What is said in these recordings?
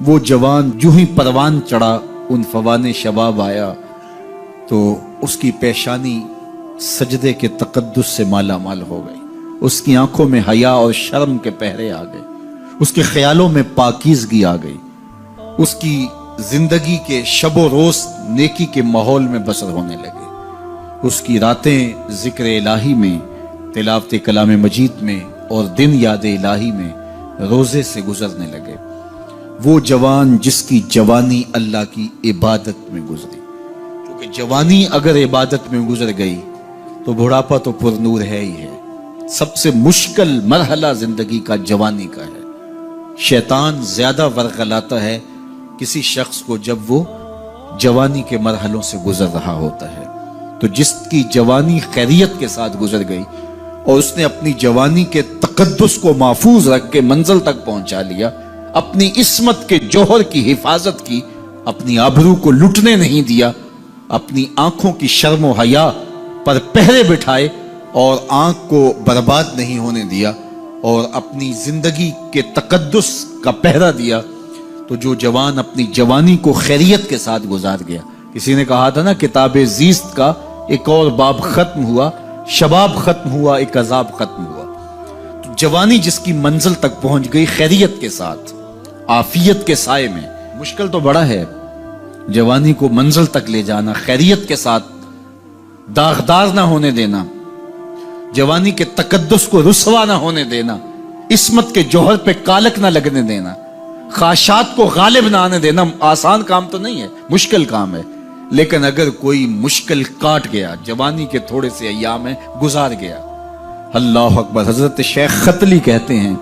وہ جوان جو ہی پروان چڑھا ان فوان شباب آیا تو اس کی پیشانی سجدے کے تقدس سے مالا مال ہو گئی، اس کی آنکھوں میں حیا اور شرم کے پہرے آ گئے، اس کے خیالوں میں پاکیزگی آ گئی، اس کی زندگی کے شب و روز نیکی کے ماحول میں بسر ہونے لگے، اس کی راتیں ذکر الہی میں، تلاوت کلام مجید میں اور دن یاد الہی میں روزے سے گزرنے لگے۔ وہ جوان جس کی جوانی اللہ کی عبادت میں گزری، کیونکہ جوانی اگر عبادت میں گزر گئی تو بڑھاپا تو پر نور ہے ہی ہے۔ سب سے مشکل مرحلہ زندگی کا جوانی کا ہے۔ شیطان زیادہ ورغلاتا ہے کسی شخص کو جب وہ جوانی کے مرحلوں سے گزر رہا ہوتا ہے۔ تو جس کی جوانی خیریت کے ساتھ گزر گئی اور اس نے اپنی جوانی کے تقدس کو محفوظ رکھ کے منزل تک پہنچا لیا، اپنی عصمت کے جوہر کی حفاظت کی، اپنی آبرو کو لٹنے نہیں دیا، اپنی آنکھوں کی شرم و حیا پر پہرے بٹھائے اور آنکھ کو برباد نہیں ہونے دیا اور اپنی زندگی کے تقدس کا پہرا دیا، تو جو جوان اپنی جوانی کو خیریت کے ساتھ گزار گیا۔ کسی نے کہا تھا نا، کتاب زیست کا ایک اور باب ختم ہوا، شباب ختم ہوا، ایک عذاب ختم ہوا۔ تو جوانی جس کی منزل تک پہنچ گئی خیریت کے ساتھ، عافیت کے سائے میں۔ مشکل تو بڑا ہے جوانی کو منزل تک لے جانا، خیریت کے ساتھ، داغدار نہ ہونے دینا، جوانی کے تقدس کو رسوا نہ ہونے دینا، عصمت کے جوہر پہ کالک نہ لگنے دینا، خواہشات کو غالب نہ آنے دینا۔ آسان کام تو نہیں ہے، مشکل کام ہے، لیکن اگر کوئی مشکل کاٹ گیا، جوانی کے تھوڑے سے ایام میں گزار گیا، اللہ اکبر۔ حضرت شیخ خطلی کہتے ہیں،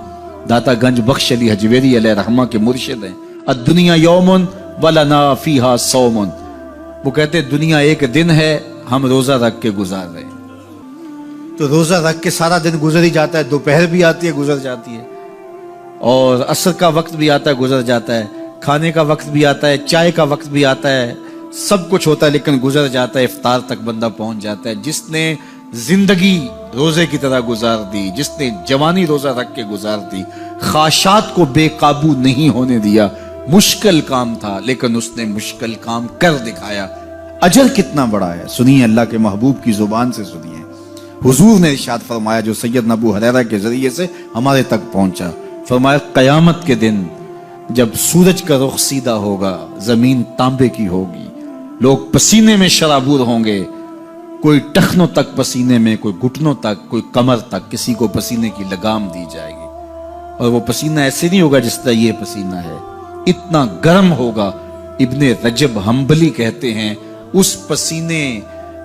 داتا گنج بخش علی حجویری علیہ رحمہ کے مرشد ہیں، الدنیا یوم ولنا فیہا صوم۔ وہ کہتے ہیں دنیا ایک دن ہے، ہم روزہ رکھ کے گزار رہے ہیں۔ تو روزہ رکھ کے سارا دن گزر ہی جاتا ہے، دوپہر بھی آتی ہے گزر جاتی ہے، اور عصر کا وقت بھی آتا ہے گزر جاتا ہے، کھانے کا وقت بھی آتا ہے، چائے کا وقت بھی آتا ہے، سب کچھ ہوتا ہے لیکن گزر جاتا ہے، افطار تک بندہ پہنچ جاتا ہے۔ جس نے زندگی روزے کی طرح گزار دی، جس نے جوانی روزہ رکھ کے گزار دی، خواہشات کو بے قابو نہیں ہونے دیا، مشکل کام تھا لیکن اس نے مشکل کام کر دکھایا۔ اجر کتنا بڑا ہے، سنیے اللہ کے محبوب کی زبان سے سنیے۔ حضور نے ارشاد فرمایا جو سیدنا ابو ہریرہ کے ذریعے سے ہمارے تک پہنچا، فرمایا قیامت کے دن جب سورج کا رخ سیدھا ہوگا، زمین تانبے کی ہوگی، لوگ پسینے میں شرابور ہوں گے، کوئی ٹخنوں تک پسینے میں، کوئی گھٹنوں تک، کوئی کمر تک، کسی کو پسینے کی لگام دی جائے گی، اور وہ پسینہ ایسے نہیں ہوگا جس طرح یہ پسینہ ہے، اتنا گرم ہوگا۔ ابن رجب حنبلی کہتے ہیں اس پسینے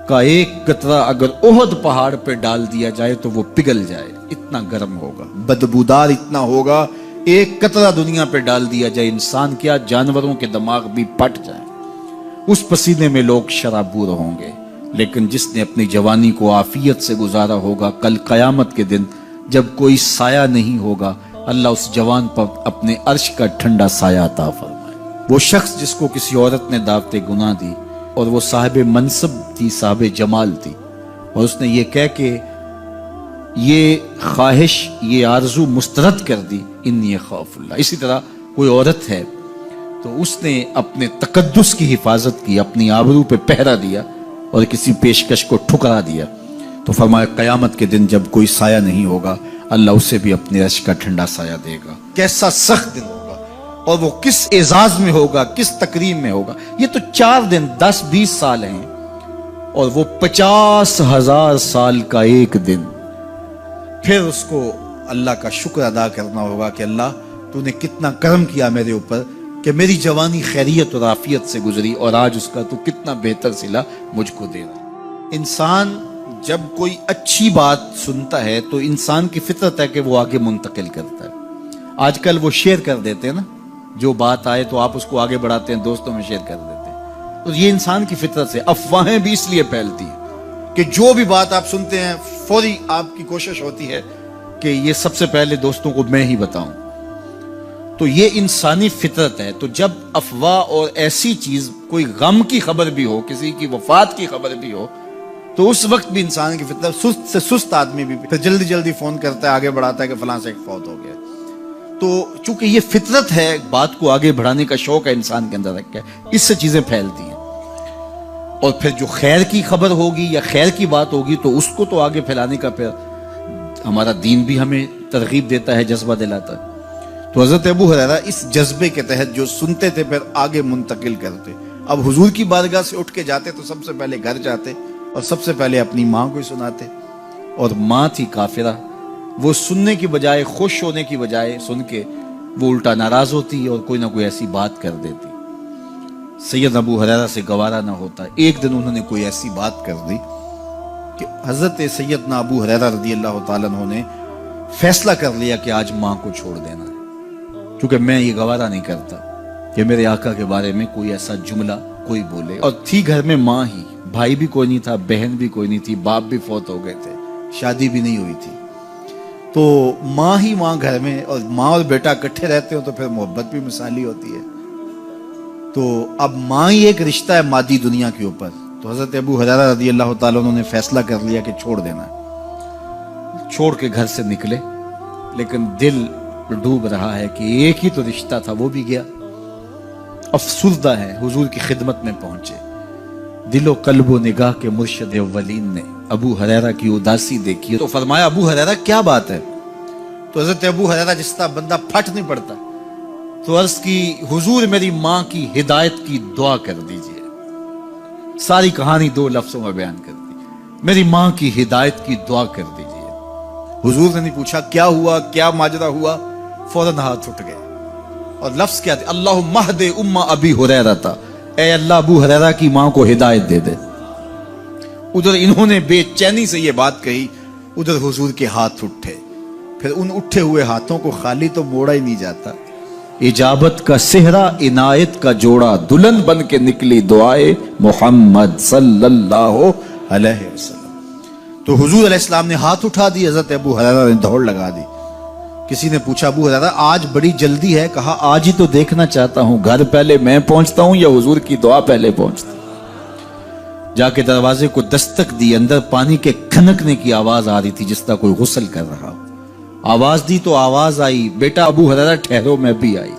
کا ایک قطرہ اگر احد پہاڑ پہ ڈال دیا جائے تو وہ پگھل جائے، اتنا گرم ہوگا، بدبودار اتنا ہوگا، ایک قطرہ دنیا پہ ڈال دیا جائے، انسان کیا جانوروں کے دماغ بھی پھٹ جائیں، اس پسینے میں لوگ شرابور ہوں گے۔ لیکن جس نے اپنی جوانی کو عافیت سے گزارا ہوگا، کل قیامت کے دن جب کوئی سایہ نہیں ہوگا، اللہ اس جوان پر اپنے عرش کا ٹھنڈا سایہ عطا فرمائے۔ وہ شخص جس کو کسی عورت نے دعوت گناہ دی اور وہ صاحب منصب تھی، صاحب جمال تھی، اور اس نے یہ کہہ کے یہ خواہش، یہ آرزو مسترد کر دی، انی خاف اللہ۔ اسی طرح کوئی عورت ہے تو اس نے اپنے تقدس کی حفاظت کی، اپنی آبرو پہ پہرا دیا اور کسی پیشکش کو ٹھکرا دیا، تو فرمایا قیامت کے دن جب کوئی سایہ نہیں ہوگا، اللہ اسے بھی اپنے عرش کا ٹھنڈا سایہ دے گا۔ کیسا سخت دن ہوگا، اور وہ کس اعزاز میں ہوگا، کس تکریم میں ہوگا۔ یہ تو 4 دن 10-20 سال ہیں، اور وہ 50,000 سال کا ایک دن۔ پھر اس کو اللہ کا شکر ادا کرنا ہوگا کہ اللہ تو نے کتنا کرم کیا میرے اوپر کہ میری جوانی خیریت اور عافیت سے گزری، اور آج اس کا تو کتنا بہتر صلہ مجھ کو دے رہا۔ انسان جب کوئی اچھی بات سنتا ہے تو انسان کی فطرت ہے کہ وہ آگے منتقل کرتا ہے۔ آج کل وہ شیئر کر دیتے ہیں نا، جو بات آئے تو آپ اس کو آگے بڑھاتے ہیں، دوستوں میں شیئر کر دیتے ہیں۔ تو یہ انسان کی فطرت سے افواہیں بھی اس لیے پھیلتی ہیں کہ جو بھی بات آپ سنتے ہیں فوری آپ کی کوشش ہوتی ہے کہ یہ سب سے پہلے دوستوں کو میں ہی بتاؤں۔ تو یہ انسانی فطرت ہے۔ تو جب افواہ اور ایسی چیز، کوئی غم کی خبر بھی ہو، کسی کی وفات کی خبر بھی ہو، تو اس وقت بھی انسان کی فطرت، سست سے سست آدمی بھی پھر جلدی جلدی فون کرتا ہے، آگے بڑھاتا ہے کہ فلاں سے ایک فوت ہو گیا۔ تو تو چونکہ یہ فطرت ہے، بات کو آگے بڑھانے کا شوق ہے انسان کے اندر رکھا ہے، اس سے چیزیں پھیلتی ہیں، اور پھر جو خیر کی خبر ہوگی یا خیر کی بات ہوگی تو اس کو تو آگے پھیلانے کا پھر ہمارا دین بھی ہمیں ترغیب دیتا ہے، جذبہ دلاتا ہے۔ تو حضرت ابو ہریرہ اس جذبے کے تحت جو سنتے تھے پھر آگے منتقل کرتے۔ اب حضور کی بارگاہ سے اٹھ کے جاتے تو سب سے پہلے گھر جاتے اور سب سے پہلے اپنی ماں کو سناتے، اور ماں تھی کافرہ، وہ سننے کی بجائے، خوش ہونے کی بجائے سن کے وہ الٹا ناراض ہوتی اور کوئی نہ کوئی ایسی بات کر دیتی۔ سید ابو ہریرہ سے گوارا نہ ہوتا، ایک دن انہوں نے کوئی ایسی بات کر دی کہ حضرت سیدنا ابو ہریرہ رضی اللہ تعالیٰ عنہ نے فیصلہ کر لیا کہ آج ماں کو چھوڑ دینا ہے، کیونکہ میں یہ گوارا نہیں کرتا کہ میرے آقا کے بارے میں کوئی ایسا جملہ کوئی بولے۔ اور تھی گھر میں ماں ہی، بھائی بھی کوئی نہیں تھا، بہن بھی کوئی نہیں تھی، باپ بھی فوت ہو گئے تھے، شادی بھی نہیں ہوئی تھی، تو ماں ہی ماں گھر میں، اور ماں اور بیٹا اکٹھے رہتے ہو تو پھر محبت بھی مثالی ہوتی ہے۔ تو اب ماں ہی ایک رشتہ ہے مادی دنیا کے اوپر، تو حضرت ابو ہریرہ رضی اللہ تعالیٰ عنہ نے فیصلہ کر لیا کہ چھوڑ دینا ہے۔ چھوڑ کے گھر سے نکلے، لیکن دل ڈوب رہا ہے کہ ایک ہی تو رشتہ تھا، وہ بھی گیا۔ افسردہ ہے، حضور کی خدمت میں پہنچے، دل و قلب و نگاہ کے مرشد اولین نے ابو ہریرہ کی اداسی دیکھی تو فرمایا ابو ہریرہ کیا بات ہے؟ تو حضرت ابو ہریرہ جس طرح بندہ پھٹ نہیں پڑتا، تو عرض کی حضور میری ماں کی ہدایت کی دعا کر دیجئے۔ ساری کہانی 2 لفظوں میں بیان کر دی، میری ماں کی ہدایت کی دعا کر دیجئے۔ حضور نے نہیں پوچھا کیا ہوا، کیا ماجرا ہوا، فوراً ہاتھ اٹھ گئے، اور لفظ کیا تھے؟ اللہم اہد ام ابی ہریرہ تھا، اے اللہ ابو ہریرہ کی ماں کو ہدایت دے دے۔ ادھر انہوں نے بے چینی سے یہ بات کہی، ادھر حضور کے ہاتھ اٹھے، پھر ان اٹھے ہوئے ہاتھوں کو خالی تو موڑا ہی نہیں جاتا، اجابت کا صحرا عنایت کا جوڑا، دلہن بن کے نکلی دعائے محمد صلی اللہ علیہ وسلم۔ تو حضور علیہ السلام نے ہاتھ اٹھا دی، حضرت ابو ہریرہ نے دوڑ لگا دی۔ کسی نے پوچھا ابو ہریرہ آج بڑی جلدی ہے؟ کہا آج ہی تو دیکھنا چاہتا ہوں، گھر پہلے میں پہنچتا ہوں یا حضور کی دعا پہلے پہنچتا ہوں؟ جا کے دروازے کو دستک دی، اندر پانی کے کھنکنے کی آواز آ رہی تھی جس طرح کوئی غسل کر رہا ہو۔ آواز دی تو آواز آئی، بیٹا ابو ہریرہ ٹھہرو، میں بھی آئی۔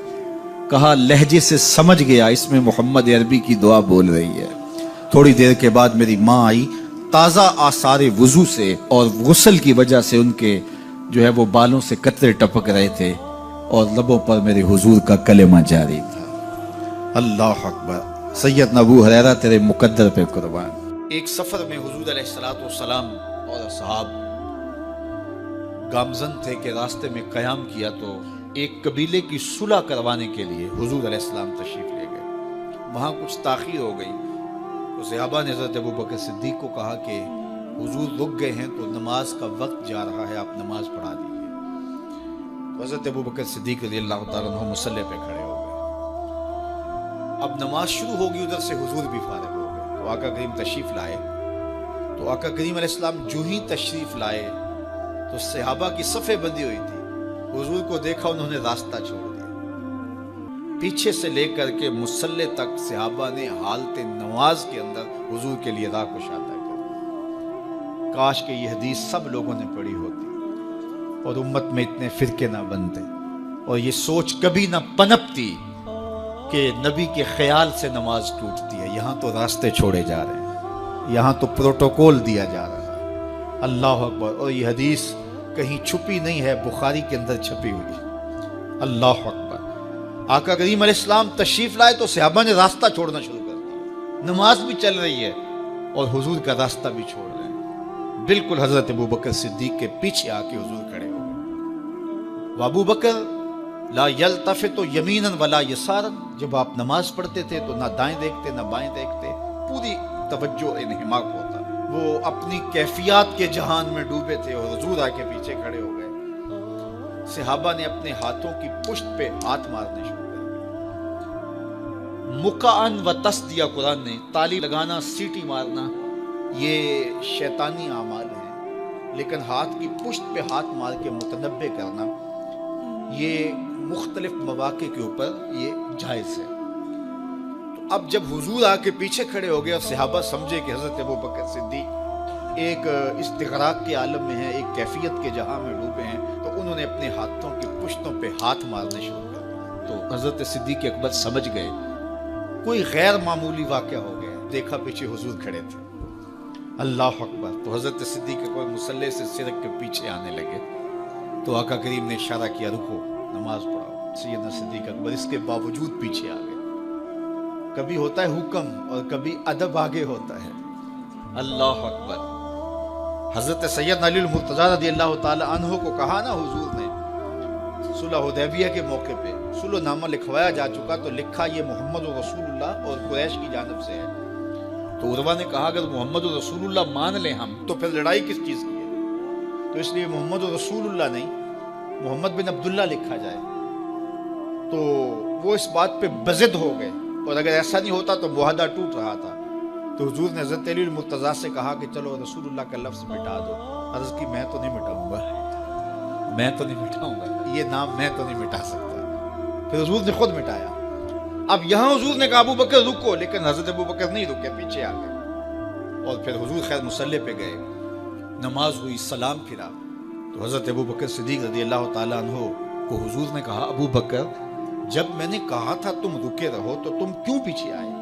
کہا لہجے سے سمجھ گیا اس میں محمد عربی کی دعا بول رہی ہے۔ تھوڑی دیر کے بعد میری ماں آئی، تازہ آثار وضو سے اور غسل کی وجہ سے ان کے جو ہے وہ بالوں سے قطرے ٹپک رہے تھے، اور لبوں پر میرے حضور کا کلمہ جاری تھا۔ اللہ اکبر، سیدنا ابو ہریرہ تیرے مقدر پہ قربان۔ ایک سفر میں حضور علیہ السلام اور اصحاب گامزن تھے کہ راستے میں قیام کیا، تو ایک قبیلے کی صلح کروانے کے لیے حضور علیہ السلام تشریف لے گئے۔ وہاں کچھ تاخیر ہو گئی تو صحابہ نے حضرت ابوبکر صدیق کو کہا کہ حضور رک گئے ہیں تو نماز کا وقت جا رہا ہے، آپ نماز پڑھا دیجیے۔ تو حضرت ابوبکر صدیق رضی اللہ تعالیٰ عنہ مصلی پہ کھڑے ہو گئے۔ اب نماز شروع ہوگی، ادھر سے حضور بھی فارغ ہو گئے، تو آقا کریم تشریف لائے۔ تو آقا کریم علیہ السلام جو ہی تشریف لائے تو صحابہ کی صفیں بندی ہوئی تھی، حضور کو دیکھا انہوں نے راستہ چھوڑ دیا۔ پیچھے سے لے کر کے مصلی تک صحابہ نے حالت نماز کے اندر حضور کے لیے راہ کشادہ کر۔ کاش کہ یہ حدیث سب لوگوں نے پڑھی ہوتی اور امت میں اتنے فرقے نہ بنتے، اور یہ سوچ کبھی نہ پنپتی کہ نبی کے خیال سے نماز ٹوٹتی ہے۔ یہاں تو راستے چھوڑے جا رہے ہیں، یہاں تو پروٹوکول دیا جا رہا ہے۔ اللہ اکبر، اور یہ حدیث کہیں چھپی نہیں ہے، بخاری کے اندر چھپی ہوئی۔ اللہ اکبر، آقا کریم علیہ السلام تشریف لائے تو صحابہ نے راستہ چھوڑنا شروع کر دیا، نماز بھی چل رہی ہے اور حضور کا راستہ بھی چھوڑ رہے ہیں۔ بالکل حضرت ابوبکر صدیق کے پیچھے آ کے حضور کھڑے ہو گئے۔ وابو بکر لا یلتفت یمینا ولا یسارا، جب آپ نماز پڑھتے تھے تو نہ دائیں دیکھتے نہ بائیں دیکھتے، پوری توجہ انہماک ہوتا۔ وہ اپنی کیفیات کے جہان میں ڈوبے تھے اور حضور آ کے پیچھے کھڑے ہو گئے۔ صحابہ نے اپنے ہاتھوں کی پشت پہ ہاتھ مارنے شروع کر دیے۔ مکعن و تصدیہ، قرآن نے تالی لگانا، سیٹی مارنا، یہ شیطانی اعمال ہیں، لیکن ہاتھ کی پشت پہ ہاتھ مار کے متنبہ کرنا یہ مختلف مواقع کے اوپر یہ جائز ہے۔ تو اب جب حضور آ کے پیچھے کھڑے ہو گئے اور صحابہ سمجھے کہ حضرت ابوبکر صدیق ایک استغراق کے عالم میں ہیں، ایک کیفیت کے جہاں میں ڈوبے ہیں، تو انہوں نے اپنے ہاتھوں کی پشتوں پہ ہاتھ مارنے شروع کر دیے۔ تو حضرت صدیق اکبر سمجھ گئے کوئی غیر معمولی واقعہ ہو گیا۔ دیکھا پیچھے حضور کھڑے تھے، اللہ اکبر۔ تو حضرت صدیق اکبر مصلی سے سرک کے پیچھے آنے لگے، تو آقا کریم نے اشارہ کیا رکو، نماز پڑھاؤ۔ سیدنا صدیق اکبر اس کے باوجود پیچھے آ گئے۔ کبھی ہوتا ہے حکم اور کبھی ادب آگے ہوتا ہے، اللہ اکبر۔ حضرت سیدنا علی المرتضیٰ رضی اللہ تعالی عنہ کو کہا نا حضور نے صلح حدیبیہ کے موقع پہ، صلح نامہ لکھوایا جا چکا تو لکھا یہ محمد رسول اللہ اور قریش کی جانب سے ہے۔ تو عروہ نے کہا اگر محمد رسول اللہ مان لیں ہم تو پھر لڑائی کس چیز کی ہے؟ تو اس لیے محمد رسول اللہ نہیں، محمد بن عبداللہ لکھا جائے۔ تو وہ اس بات پہ بضد ہو گئے، اور اگر ایسا نہیں ہوتا تو معاہدہ ٹوٹ رہا تھا۔ تو حضور نے حضرت علی المرتضیٰ سے کہا کہ چلو رسول اللہ کا لفظ مٹا دو۔ عرض کی میں تو نہیں مٹاؤں گا، میں تو نہیں مٹاؤں گا، یہ نام میں تو نہیں مٹا سکتا۔ پھر حضور نے خود مٹایا۔ اب یہاں حضور نے کہا ابو بکر رکو، لیکن حضرت ابو بکر نہیں رکے، پیچھے آ گئے۔ اور پھر حضور خیر مصلی پہ گئے، نماز ہوئی، سلام پھرا۔ تو حضرت ابو بکر صدیق رضی اللہ تعالیٰ عنہ کو حضور نے کہا ابو بکر جب میں نے کہا تھا تم رکے رہو تو تم کیوں پیچھے آئے؟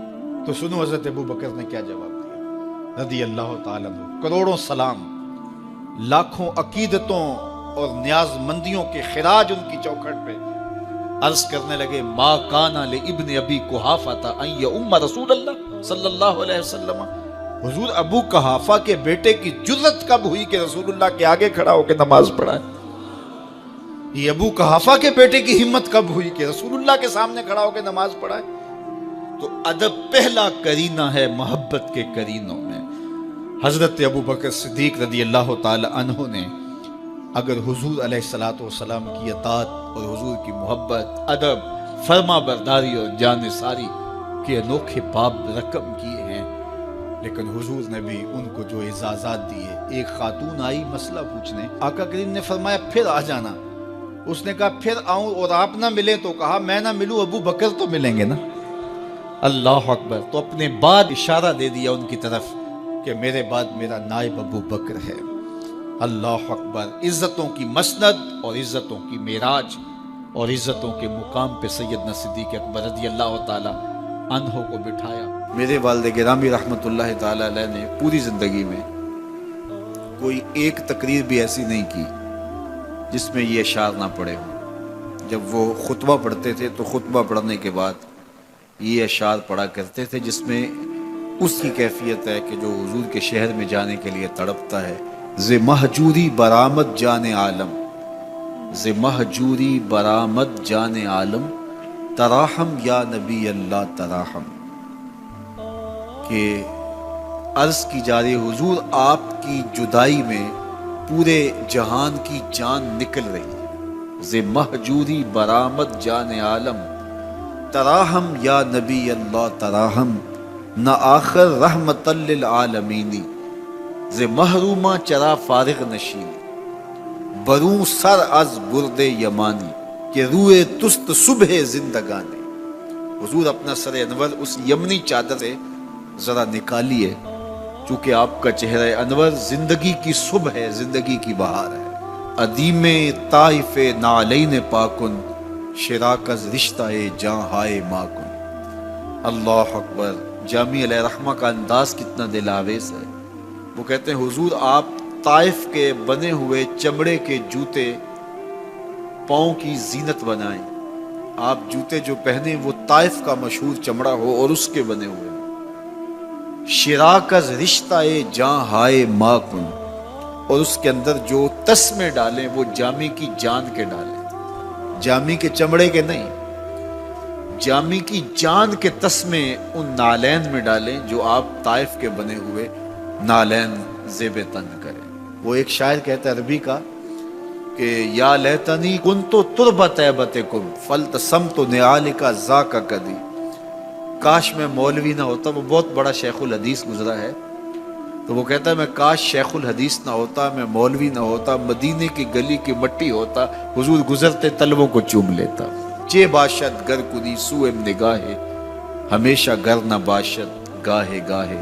تو سنو حضرت ابو بکر نے کیا جواب دیا رضی اللہ تعالیٰ عنہ۔ کروڑوں سلام، لاکھوں عقیدتوں اور نیاز مندیوں کے خراج ان کی چوکھٹ پہ عرض کرنے لگے ما کان لابن ابی قحافہ ان یؤم رسول اللہ صلی اللہ علیہ وسلم۔ حضور ابو قحافہ کے بیٹے کی جرت کب ہوئی کہ رسول اللہ کے آگے کھڑا ہو کے نماز پڑھائے؟ یہ ابو قحافہ کے بیٹے کی ہمت کب ہوئی کہ رسول اللہ کے سامنے کھڑا ہو کے نماز پڑھائے؟ تو ادب پہلا کرینہ ہے محبت کے کرینوں میں۔ حضرت ابو بکر صدیق رضی اللہ تعالی عنہ نے اگر حضور علیہ الصلوۃ والسلام کی اطاعت اور حضور کی محبت، ادب، فرما برداری اور جان ساری کے انوکھے باب رقم کیے ہیں، لیکن حضور نے بھی ان کو جو اعزازات دیے۔ ایک خاتون آئی مسئلہ پوچھنے، آقا کریم نے فرمایا پھر آ جانا۔ اس نے کہا پھر آؤں اور آپ نہ ملیں؟ تو کہا میں نہ ملوں ابو بکر تو ملیں گے نا، اللہ اکبر۔ تو اپنے بعد اشارہ دے دیا ان کی طرف کہ میرے بعد میرا نائب ابو بکر ہے، اللہ اکبر۔ عزتوں کی مسند اور عزتوں کی معراج اور عزتوں کے مقام پہ سیدنا صدیق اکبر رضی اللہ تعالی عنہ کو بٹھایا۔ میرے والد گرامی رحمت اللہ تعالی علیہ نے پوری زندگی میں کوئی ایک تقریر بھی ایسی نہیں کی جس میں یہ اشعار نہ پڑے ہوں۔ جب وہ خطبہ پڑھتے تھے تو خطبہ پڑھنے کے بعد یہ اشعار پڑھا کرتے تھے، جس میں اس کی کیفیت ہے کہ جو حضور کے شہر میں جانے کے لیے تڑپتا ہے۔ ز مہجوری برآمد جان عالم، ز مہجوری برآمد جان عالم، تراحم یا نبی اللہ تراحم۔ کہ عرض کی جا رہی حضور آپ کی جدائی میں پورے جہان کی جان نکل رہی ہے۔ ز مہجوری برآمد جان عالم، تراحم یا نبی اللہ تراحم، نہ آخر رحمت للعالمینی، ز محرومہ چرا فارغ نشین، بروں سر از برد یمانی، کہ روئے تست صبح زندگانی۔ حضور اپنا سر انور اس یمنی چادر سے ذرا نکالیے، چونکہ آپ کا چہرہ انور زندگی کی صبح ہے، زندگی کی بہار ہے۔ ادیم طائف نعلین پاکن، شراکز رشتہ جاں ہائے ماکن۔ اللہ اکبر۔ جامی علیہ رحمہ کا انداز کتنا دل آویز ہے۔ وہ کہتے ہیں حضور آپ طائف کے بنے ہوئے چمڑے کے جوتے پاؤں کی زینت بنائیں، آپ جوتے جو پہنے وہ طائف کا مشہور چمڑا ہو اور اس کے بنے ہوئے۔ شراکز رشتہ جاں ہائے ماکن، اور اس کے اندر جو تسمے ڈالیں وہ جامی کی جان کے ڈالیں، جامی کے چمڑے کے نہیں، جامی کی جان کے تسمے ان نالین میں ڈالیں جو آپ طائف کے بنے ہوئے نالین زیب تن کریں۔ وہ ایک شاعر کہتا ہے عربی کا کہ یا لیتنی کنتو تربت ایبتکم فلتسمت نعالک ذاک کدی، کاش میں مولوی نہ ہوتا۔ وہ بہت بڑا شیخ الحدیث گزرا ہے، تو وہ کہتا ہے میں کاش شیخ الحدیث نہ ہوتا، میں مولوی نہ ہوتا، مدینے کی گلی کی مٹی ہوتا، حضور گزرتے تلووں کو چوم لیتا۔ چے باشد گر کنی سوئم نگاہے، ہمیشہ گر نہ باشد گاہے گاہے۔